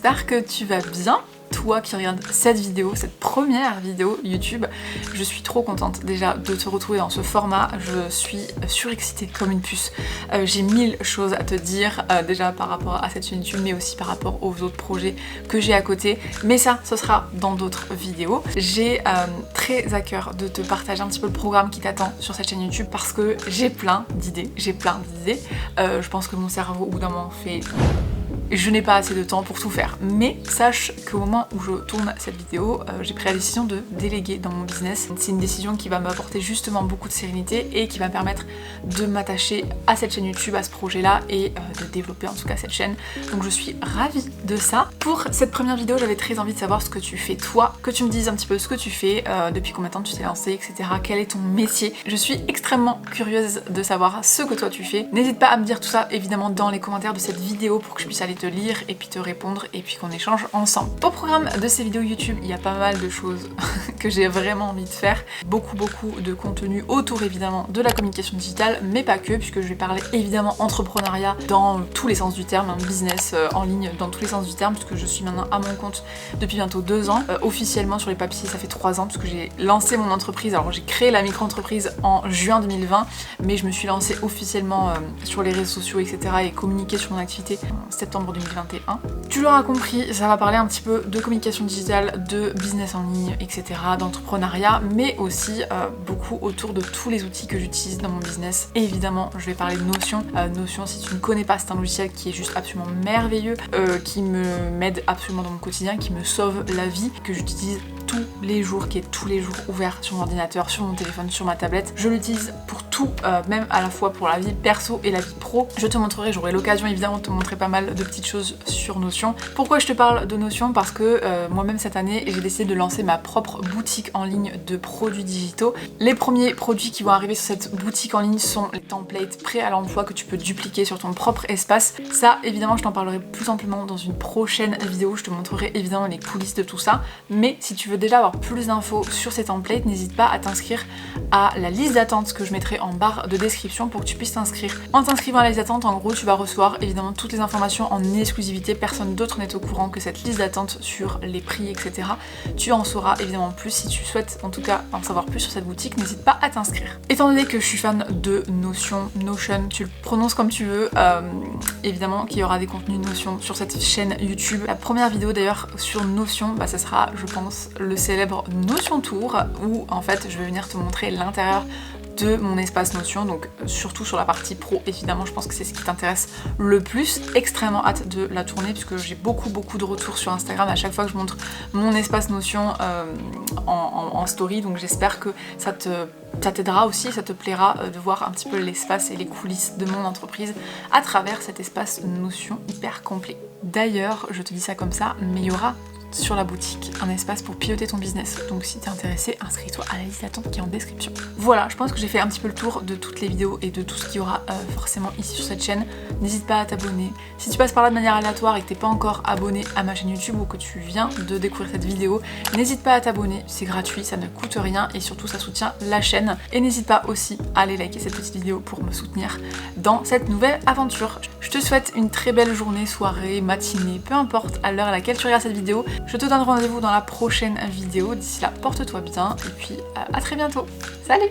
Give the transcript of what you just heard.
j'espère que tu vas bien. Toi qui regardes cette vidéo, cette première vidéo YouTube, je suis trop contente déjà de te retrouver dans ce format. Je suis surexcitée comme une puce. J'ai 1000 choses à te dire déjà par rapport à cette chaîne YouTube, mais aussi par rapport aux autres projets que j'ai à côté. Mais ça, ce sera dans d'autres vidéos. J'ai très à cœur de te partager un petit peu le programme qui t'attend sur cette chaîne YouTube parce que j'ai plein d'idées. Je pense que mon cerveau au bout d'un moment fait... Je n'ai pas assez de temps pour tout faire, mais sache qu'au moment où je tourne cette vidéo, j'ai pris la décision de déléguer dans mon business. C'est une décision qui va m'apporter justement beaucoup de sérénité et qui va me permettre de m'attacher à cette chaîne YouTube, à ce projet-là et de développer en tout cas cette chaîne. Donc je suis ravie de ça. Pour cette première vidéo, j'avais très envie de savoir ce que tu fais toi, que tu me dises un petit peu ce que tu fais, depuis combien de temps tu t'es lancé, etc. Quel est ton métier? Je suis extrêmement curieuse de savoir ce que toi tu fais. N'hésite pas à me dire tout ça évidemment dans les commentaires de cette vidéo pour que je puisse aller te lire et puis te répondre et puis qu'on échange ensemble. Au programme de ces vidéos YouTube, il y a pas mal de choses que j'ai vraiment envie de faire. Beaucoup de contenu autour évidemment de la communication digitale, mais pas que, puisque je vais parler évidemment entrepreneuriat dans tous les sens du terme, business en ligne dans tous les sens du terme, puisque je suis maintenant à mon compte depuis bientôt 2 ans. Officiellement sur les papiers ça fait 3 ans, puisque j'ai lancé mon entreprise. Alors j'ai créé la micro-entreprise en juin 2020, mais je me suis lancée officiellement sur les réseaux sociaux, etc. et communiquer sur mon activité en septembre 2021. Tu l'auras compris, ça va parler un petit peu de communication digitale, de business en ligne, etc., d'entrepreneuriat, mais aussi beaucoup autour de tous les outils que j'utilise dans mon business. Et évidemment, je vais parler de Notion. Notion, si tu ne connais pas, c'est un logiciel qui est juste absolument merveilleux, qui m'aide absolument dans mon quotidien, qui me sauve la vie, que j'utilise tous les jours, qui est tous les jours ouvert sur mon ordinateur, sur mon téléphone, sur ma tablette. Je l'utilise pour tout, même à la fois pour la vie perso et la vie pro. Je te montrerai, j'aurai l'occasion évidemment de te montrer pas mal de petites choses sur Notion. Pourquoi je te parle de Notion? Parce que moi-même cette année, j'ai décidé de lancer ma propre boutique en ligne de produits digitaux. Les premiers produits qui vont arriver sur cette boutique en ligne sont les templates prêts à l'emploi que tu peux dupliquer sur ton propre espace. Ça, évidemment, je t'en parlerai plus amplement dans une prochaine vidéo. Je te montrerai évidemment les coulisses de tout ça. Mais si tu veux déjà avoir plus d'infos sur ces templates, n'hésite pas à t'inscrire à la liste d'attente que je mettrai en barre de description pour que tu puisses t'inscrire. En t'inscrivant à la liste d'attente, en gros, tu vas recevoir évidemment toutes les informations en exclusivité. Personne d'autre n'est au courant que cette liste d'attente sur les prix, etc. Tu en sauras évidemment plus. Si tu souhaites en tout cas en savoir plus sur cette boutique, n'hésite pas à t'inscrire. Étant donné que je suis fan de Notion, tu le prononces comme tu veux, évidemment qu'il y aura des contenus Notion sur cette chaîne YouTube. La première vidéo d'ailleurs sur Notion, ça sera, je pense, le célèbre Notion Tour, où en fait je vais venir te montrer l'intérieur de mon espace Notion, donc surtout sur la partie pro évidemment. Je pense que c'est ce qui t'intéresse le plus. Extrêmement hâte de la tourner puisque j'ai beaucoup de retours sur Instagram à chaque fois que je montre mon espace Notion en story, donc j'espère que ça t'aidera aussi, ça te plaira de voir un petit peu l'espace et les coulisses de mon entreprise à travers cet espace Notion hyper complet. D'ailleurs, je te dis ça comme ça, mais il y aura sur la boutique un espace pour piloter ton business. Donc si t'es intéressé, inscris-toi à la liste d'attente qui est en description. Voilà, je pense que j'ai fait un petit peu le tour de toutes les vidéos et de tout ce qu'il y aura forcément ici sur cette chaîne. N'hésite pas à t'abonner. Si tu passes par là de manière aléatoire et que t'es pas encore abonné à ma chaîne YouTube ou que tu viens de découvrir cette vidéo, n'hésite pas à t'abonner, c'est gratuit, ça ne coûte rien et surtout ça soutient la chaîne. Et n'hésite pas aussi à aller liker cette petite vidéo pour me soutenir dans cette nouvelle aventure. Je te souhaite une très belle journée, soirée, matinée, peu importe à l'heure à laquelle tu regardes cette vidéo. Je te donne rendez-vous dans la prochaine vidéo. D'ici là, porte-toi bien et puis à très bientôt. Salut!